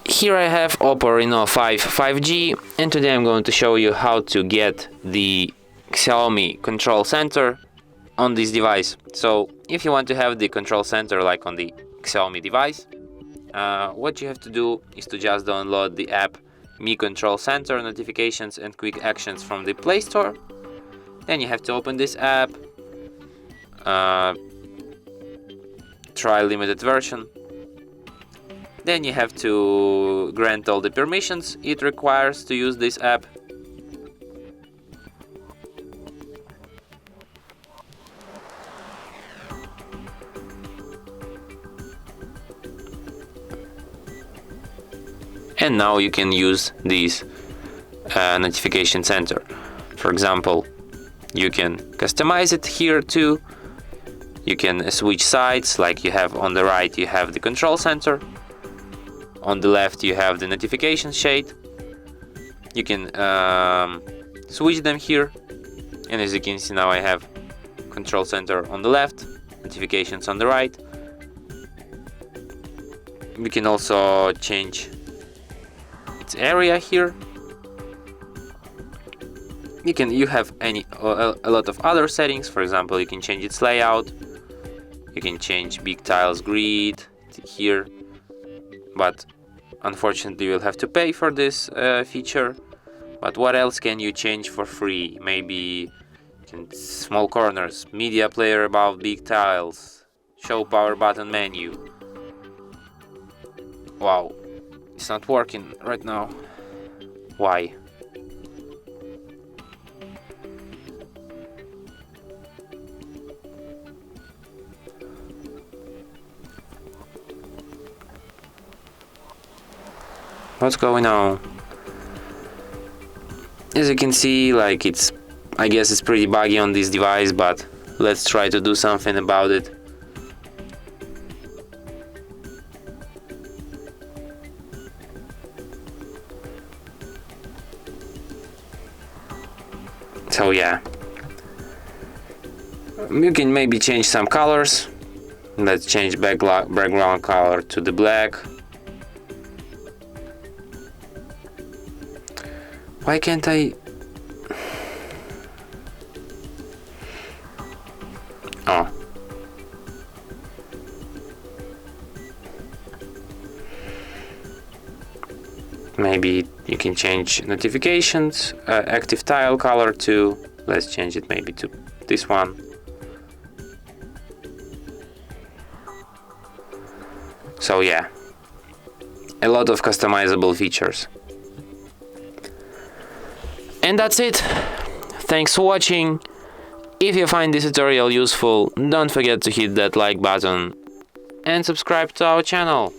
Here I have OPPO Reno 5 5G, and today I'm going to show you how to get the Xiaomi control center on this device. So if you want to have the control center like on the Xiaomi device, what you have to do is to just download the app Mi Control Center Notifications and Quick Actions from the Play Store. Then you have to open this app, try limited version. Then you have to grant all the permissions it requires to use this app. And now you can use this notification center. For example, you can customize it here too. You can switch sides, like you have on the right you have the control center. On the left you have the notification shade. You can switch them here, and as you can see now I have control center on the left, notifications on the right. We can also change its area here. You have a lot of other settings. For example, you can change its layout. You can change big tiles grid here. But unfortunately you'll have to pay for this feature. But what else can you change for free? Maybe small corners, media player above big tiles, show power button menu. Wow, it's not working right now. Why? What's going on? As you can see, like I guess it's pretty buggy on this device, but let's try to do something about it. So yeah, you can maybe change some colors. Let's change background color to the black. Why can't I? Oh. Maybe you can change notifications, active tile color to, let's change it maybe to this one. So yeah, a lot of customizable features. And that's it. Thanks for watching. If you find this tutorial useful, don't forget to hit that like button and subscribe to our channel.